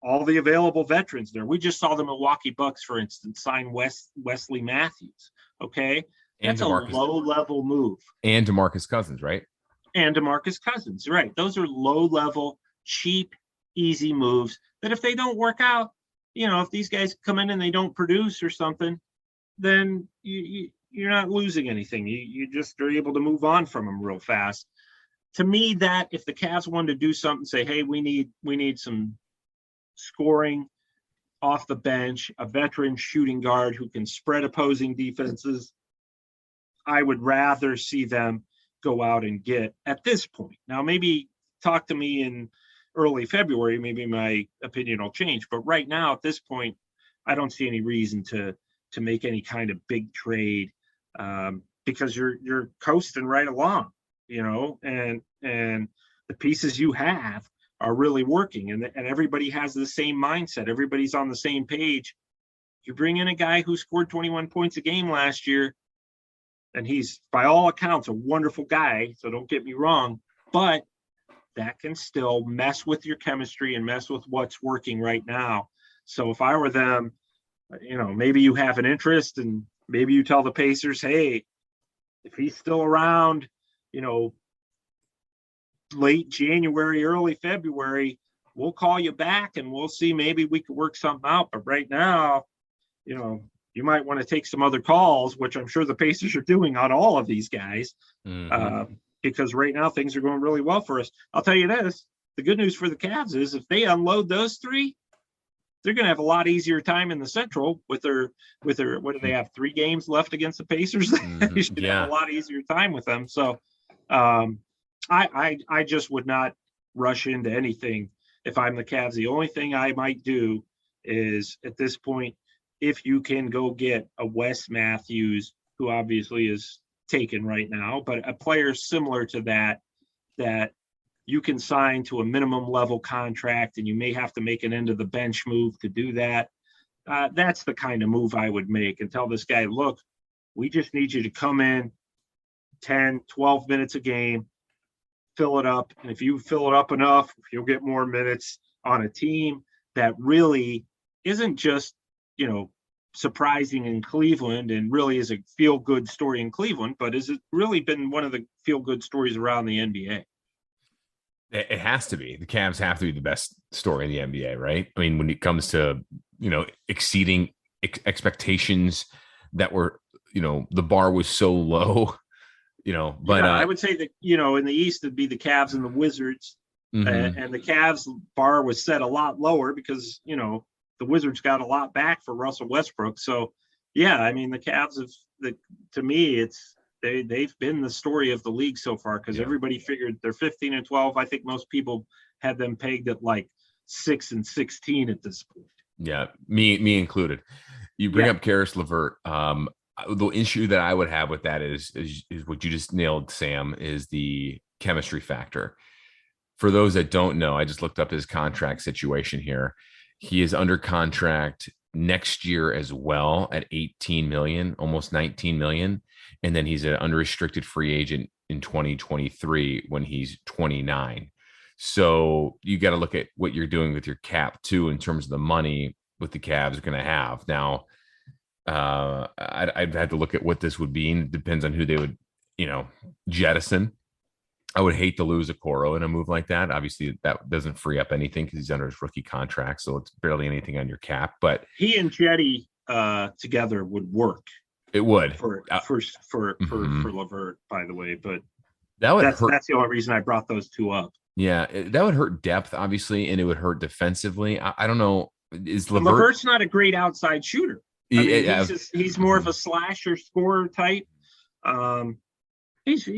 all the available veterans there. We just saw the Milwaukee Bucks, for instance, sign Wesley Matthews. Okay. That's a low level move. And DeMarcus Cousins, right? And DeMarcus Cousins, right. Those are low level, cheap, easy moves that if they don't work out, if these guys come in and they don't produce or something, then you're not losing anything. You just are able to move on from them real fast. To me, that if the Cavs wanted to do something, say, hey, we need some scoring off the bench, a veteran shooting guard who can spread opposing defenses, I would rather see them go out and get at this point. Now, maybe talk to me in early February, maybe my opinion will change. But right now, at this point, I don't see any reason to make any kind of big trade because you're coasting right along, and the pieces you have are really working, and everybody has the same mindset. Everybody's on the same page. You bring in a guy who scored 21 points a game last year, and he's, by all accounts, a wonderful guy, so don't get me wrong, but that can still mess with your chemistry and mess with what's working right now. So if I were them, maybe you have an interest, and maybe you tell the Pacers, hey, if he's still around, late January, early February, we'll call you back and we'll see, maybe we could work something out. But right now, you might want to take some other calls, which I'm sure the Pacers are doing on all of these guys, because right now things are going really well for us. I'll tell you this, the good news for the Cavs is if they unload those three, they're going to have a lot easier time in the Central with their, what do they have, 3 games left against the Pacers? They should have a lot easier time with them. So I just would not rush into anything if I'm the Cavs. The only thing I might do is, at this point, if you can go get a Wes Matthews, who obviously is taken right now, but a player similar to that you can sign to a minimum level contract, and you may have to make an end of the bench move to do that. That's the kind of move I would make, and tell this guy, look, we just need you to come in 10, 12 minutes a game, fill it up. And if you fill it up enough, you'll get more minutes on a team that really isn't just, surprising in Cleveland and really is a feel-good story in Cleveland, but has it really been one of the feel-good stories around the NBA? It has to be. The Cavs have to be the best story in the NBA, right? I mean, when it comes to, exceeding expectations that were, the bar was so low, but I would say that, in the East, it'd be the Cavs and the Wizards. mhm. And the Cavs bar was set a lot lower because, the Wizards got a lot back for Russell Westbrook. So, yeah, I mean, the Cavs to me, they've been the story of the league so far because everybody figured they're 15-12. I think most people had them pegged at like 6-16 at this point. Yeah, me included. You bring up Karis LeVert. The issue that I would have with that is what you just nailed, Sam, is the chemistry factor. For those that don't know, I just looked up his contract situation here. He is under contract next year as well at 18 million, almost 19 million. And then he's an unrestricted free agent in 2023 when he's 29. So you got to look at what you're doing with your cap too, in terms of the money what the Cavs are going to have. Now, I'd have to look at what this would be. And it depends on who they would, jettison. I would hate to lose Okoro in a move like that. Obviously, that doesn't free up anything because he's under his rookie contract, so it's barely anything on your cap. But he and Jetty together would work. It would for LeVert, by the way. But that would hurt. That's the only reason I brought those two up. Yeah, that would hurt depth, obviously, and it would hurt defensively. I don't know. Is LeVert's not a great outside shooter? He's more of a slasher scorer type. He's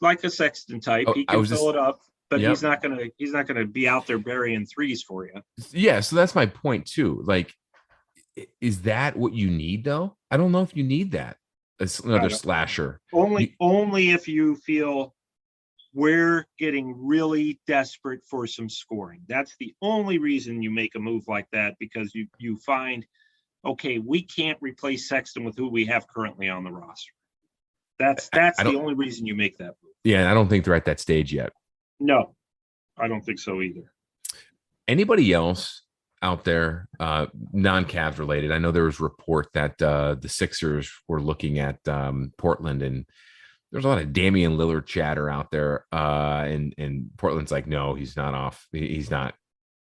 like a Sexton type. He can fill it up, but he's not gonna be out there burying threes for you. Yeah, so that's my point too. Like, is that what you need though? I don't know if you need that. Another slasher. Only if you feel we're getting really desperate for some scoring. That's the only reason you make a move like that, because you find, okay, we can't replace Sexton with who we have currently on the roster. That's the only reason you make that move. Yeah, I don't think they're at that stage yet. No, I don't think so either. Anybody else out there, non-Cavs related? I know there was a report that the Sixers were looking at Portland, and there's a lot of Damian Lillard chatter out there. And Portland's like, no, he's not off. He's not.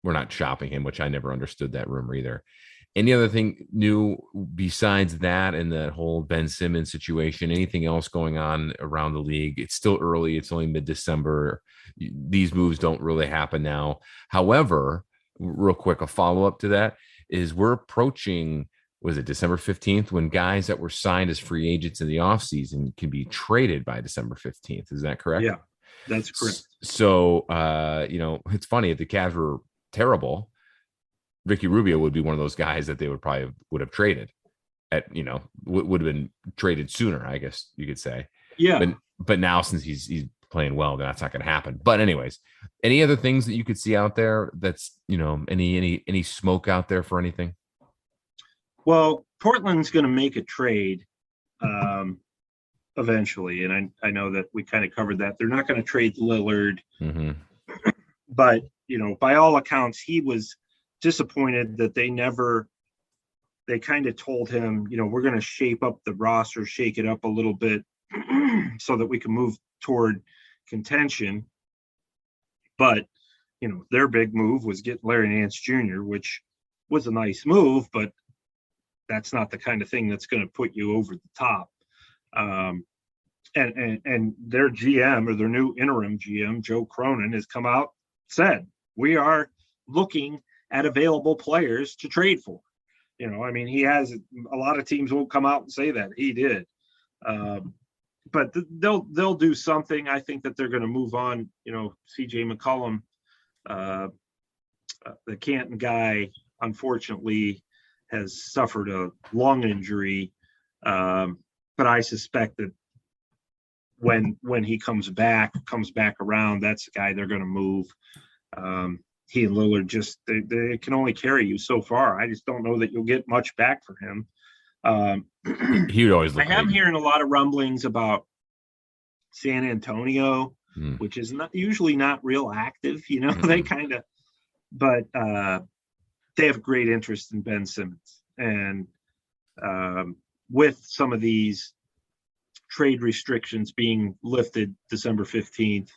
We're not shopping him, which I never understood that rumor either. Any other thing new besides that and that whole Ben Simmons situation? Anything else going on around the league? It's still early. It's only mid-December. These moves don't really happen now. However, real quick, a follow-up to that is we're approaching, was it December 15th, when guys that were signed as free agents in the offseason can be traded by December 15th. Is that correct? Yeah, that's correct. So, it's funny, if the Cavs were terrible, Ricky Rubio would be one of those guys that they would have traded at, would have been traded sooner, I guess you could say. Yeah. But now, since he's playing well, then that's not going to happen. But anyways, any other things that you could see out there that's, any smoke out there for anything? Well, Portland's going to make a trade eventually. And I know that we kind of covered that. They're not going to trade Lillard. Mm-hmm. But, by all accounts, he was disappointed that they kind of told him, we're going to shape up the roster, shake it up a little bit so that we can move toward contention. But, their big move was get Larry Nance Jr., which was a nice move, but that's not the kind of thing that's going to put you over the top. And their GM, or their new interim GM, Joe Cronin, has come out, said, we are looking at available players to trade for. He has, a lot of teams won't come out and say that. He did. But they'll do something. I think that they're going to move on. CJ McCollum, the Canton guy, unfortunately has suffered a lung injury. But I suspect that when he comes back around, that's the guy they're going to move. He and Lillard they can only carry you so far. I just don't know that you'll get much back for him. He would always look. I am hearing a lot of rumblings about San Antonio, which is usually not real active. They kind of, but they have great interest in Ben Simmons, and with some of these trade restrictions being lifted December 15th.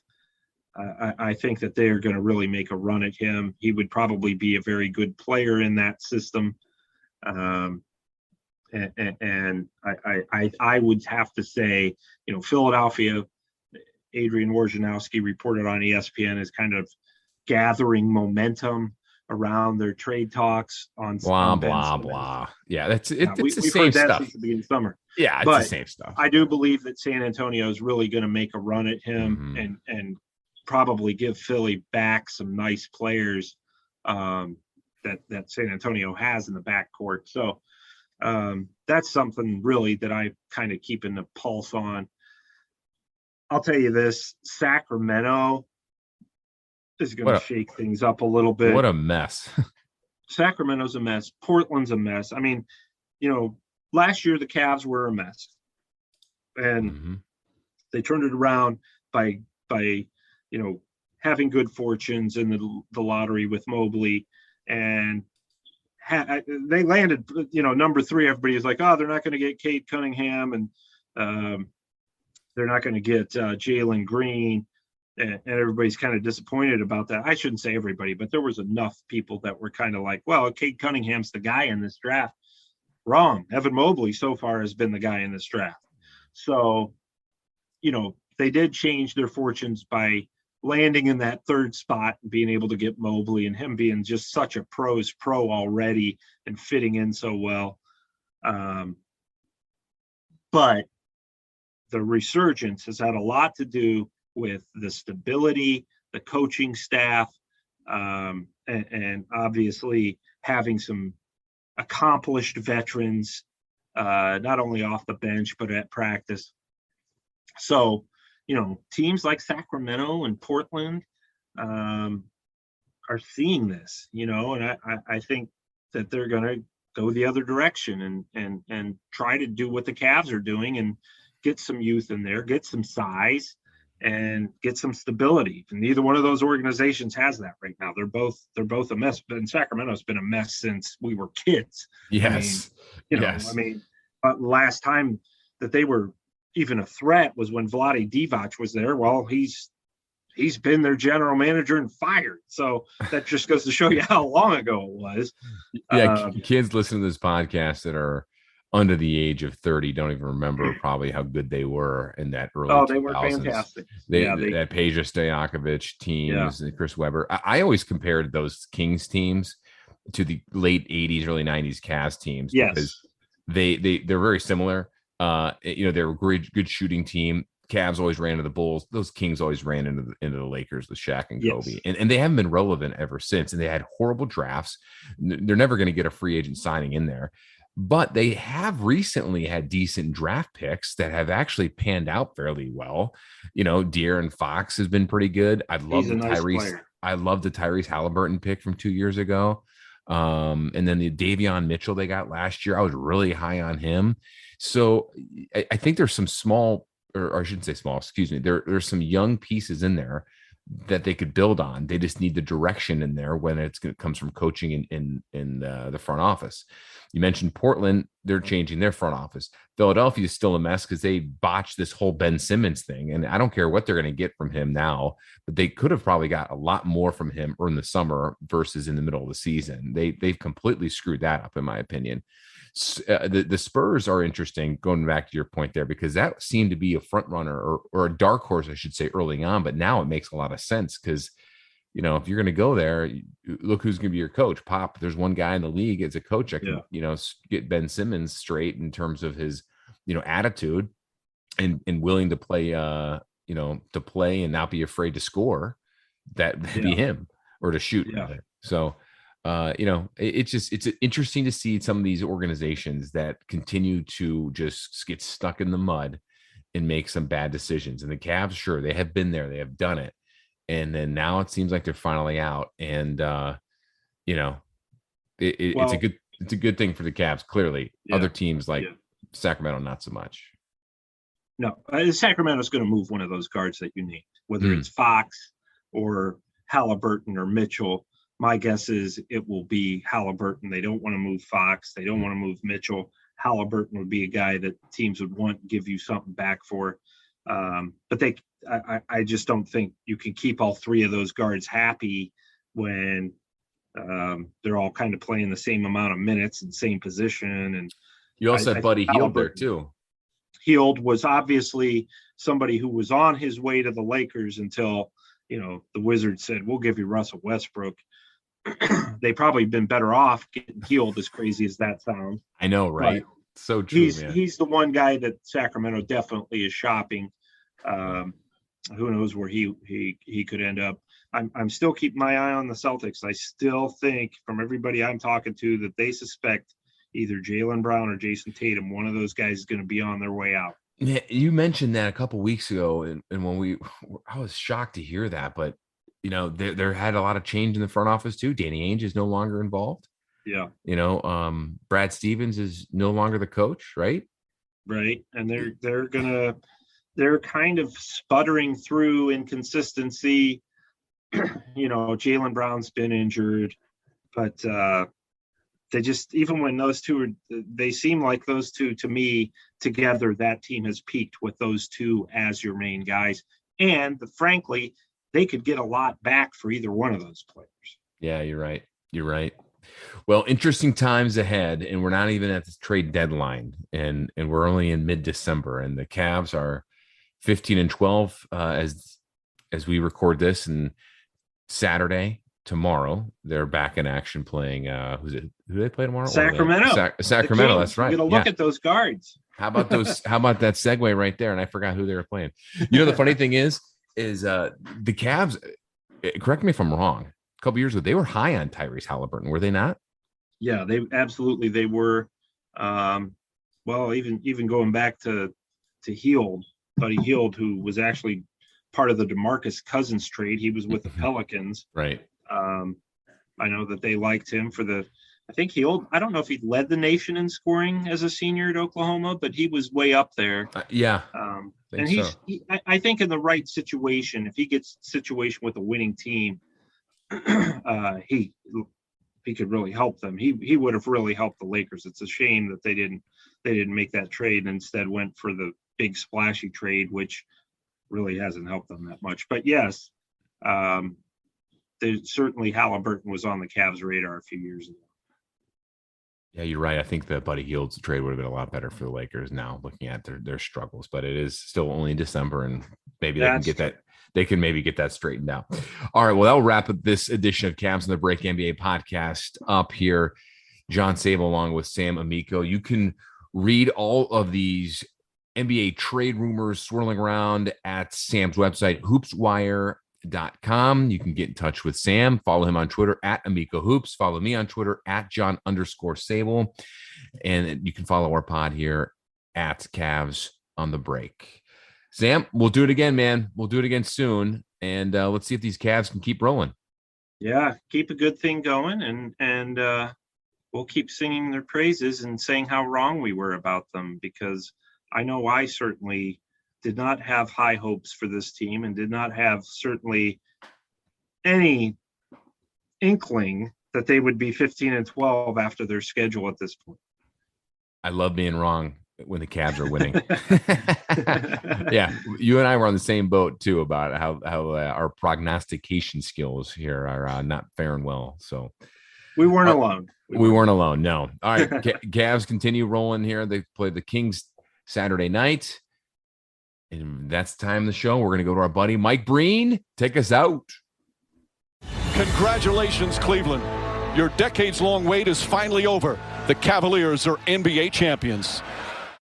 I think that they're going to really make a run at him. He would probably be a very good player in that system. And And I would have to say, Philadelphia, Adrian Wojnarowski reported on ESPN, is kind of gathering momentum around their trade talks on Blah, Ben blah, Simmons. blah. Yeah, it's the We've same heard that stuff. since the beginning of summer. Yeah, it's But the same stuff. I do believe that San Antonio is really going to make a run at him and probably give Philly back some nice players that San Antonio has in the backcourt. So that's something really that I kind of keeping the pulse on. I'll tell you this, Sacramento is going to shake things up a little bit. What a mess. Sacramento's a mess. Portland's a mess. I mean, last year the Cavs were a mess. And they turned it around by having good fortunes in the lottery with Mobley, and they landed number 3. Everybody is like, oh, they're not going to get Cade Cunningham, and they're not going to get Jalen Green, and everybody's kind of disappointed about that. I shouldn't say everybody, but there was enough people that were kind of like, well, Cade Cunningham's the guy in this draft. Wrong. Evan Mobley so far has been the guy in this draft. So, they did change their fortunes by landing in that 3rd spot and being able to get Mobley, and him being just such a pro already and fitting in so well. But the resurgence has had a lot to do with the stability, the coaching staff, and obviously having some accomplished veterans, not only off the bench, but at practice. So, teams like Sacramento and Portland are seeing this, and I think that they're going to go the other direction and try to do what the Cavs are doing and get some youth in there, get some size, and get some stability. And neither one of those organizations has that right now. They're both a mess. But Sacramento's been a mess since we were kids. Yes. But last time that they were even a threat was when Vlade Divac was there. Well, he's been their general manager and fired. So that just goes to show you how long ago it was. Yeah, kids listening to this podcast that are under the age of 30 don't even remember probably how good they were in that early 2000s. They were fantastic. That Peja Stojakovic teams, and Chris Webber. I always compared those Kings teams to the late 80s, early 90s Cavs teams. Yes. Because they're very similar. They were a good shooting team. Cavs always ran into the Bulls. Those Kings always ran into the Lakers with Shaq and Kobe. Yes. And they haven't been relevant ever since. And they had horrible drafts. They're never going to get a free agent signing in there. But they have recently had decent draft picks that have actually panned out fairly well. De'Aaron Fox has been pretty good. I love the Tyrese Halliburton pick from 2 years ago. And then the Davion Mitchell they got last year. I was really high on him. So I think there's some small, or I shouldn't say small, excuse me. There's some young pieces in there that they could build on. They just need the direction in there when it comes from coaching in the front office. You mentioned Portland, they're changing their front office. Philadelphia is still a mess because they botched this whole Ben Simmons thing. And I don't care what they're going to get from him now, but they could have probably got a lot more from him in the summer versus in the middle of the season. They've completely screwed that up, in my opinion. The Spurs are interesting, going back to your point there, because that seemed to be a front runner or a dark horse, I should say, early on. But now it makes a lot of sense because, if you're going to go there, look who's going to be your coach. Pop, there's one guy in the league as a coach that can, get Ben Simmons straight in terms of his, attitude and willing to play, to play and not be afraid to score. That'd be him, or to shoot. Yeah. So. It's interesting to see some of these organizations that continue to just get stuck in the mud and make some bad decisions. And the Cavs, sure, they have been there, they have done it. And then now it seems like they're finally out. And, it's a good thing for the Cavs. Clearly other teams like Sacramento, not so much. No, Sacramento's going to move one of those guards that you need, whether it's Fox or Halliburton or Mitchell. My guess is it will be Halliburton. They don't want to move Fox. They don't want to move Mitchell. Halliburton would be a guy that teams would want to give you something back for. But I just don't think you can keep all three of those guards happy when they're all kind of playing the same amount of minutes and same position. And You also had Buddy Hield there too. Hield was obviously somebody who was on his way to the Lakers until, the Wizards said, we'll give you Russell Westbrook. They probably been better off getting Hield, as crazy as that sounds. I know, right? But so true, man. He's the one guy that Sacramento definitely is shopping. Who knows where he could end up. I'm still keeping my eye on the Celtics. I still think, from everybody I'm talking to, that they suspect either Jaylen Brown or Jason Tatum, one of those guys is going to be on their way out. Yeah, you mentioned that a couple weeks ago, and when I was shocked to hear that, but there had a lot of change in the front office too. Danny Ainge is no longer involved. Yeah. Brad Stevens is no longer the coach, right? Right, and they're kind of sputtering through inconsistency. Jaylen Brown's been injured, but they just, even when those two they seem like those two, to me, together, that team has peaked with those two as your main guys. And frankly, they could get a lot back for either one of those players. Yeah, you're right. Well, interesting times ahead, and we're not even at the trade deadline, and we're only in mid-December, and the Cavs are 15-12 as we record this, and Saturday, tomorrow, they're back in action playing. Who do they play tomorrow? Sacramento. Sacramento. That's right. You're gonna look at those guards. How about those? How about that segue right there? And I forgot who they were playing. The funny thing is the Cavs. Correct me if I'm wrong. A couple years ago, they were high on Tyrese Halliburton, were they not? Yeah, they were. Well, even going back to Hield, Buddy Hield, who was actually part of the DeMarcus Cousins trade. He was with the Pelicans. Right. I know that they liked him I think Hield, I don't know if he led the nation in scoring as a senior at Oklahoma, but he was way up there. Yeah. And I think in the right situation, if he gets a situation with a winning team, he could really help them. He would have really helped the Lakers. It's a shame that they didn't make that trade and instead went for the big splashy trade, which really hasn't helped them that much. But yes, certainly Halliburton was on the Cavs radar a few years ago. Yeah, you're right. I think the Buddy Hield's trade would have been a lot better for the Lakers now, looking at their struggles. But it is still only December, and maybe they can get that. They can maybe get that straightened out. All right. Well, that'll wrap up this edition of Cavs on the Break NBA podcast up here. John Sabol along with Sam Amico. You can read all of these NBA trade rumors swirling around at Sam's website, hoopswire.com. You can get in touch with Sam. Follow him on Twitter at Amico Hoops. Follow me on Twitter at John_Sabol. And you can follow our pod here at Cavs on the Break. Sam, we'll do it again, man. We'll do it again soon. And let's see if these Cavs can keep rolling. Yeah, keep a good thing going. And we'll keep singing their praises and saying how wrong we were about them, because I know I certainly did not have high hopes for this team and did not have certainly any inkling that they would be 15-12 after their schedule at this point. I love being wrong when the Cavs are winning. Yeah, you and I were on the same boat too about how our prognostication skills here are not faring well. So we weren't alone. We weren't alone. No. All right, Cavs continue rolling here. They play the Kings Saturday night. And that's the time of the show. We're going to go to our buddy Mike Breen. Take us out. Congratulations, Cleveland. Your decades-long wait is finally over. The Cavaliers are NBA champions.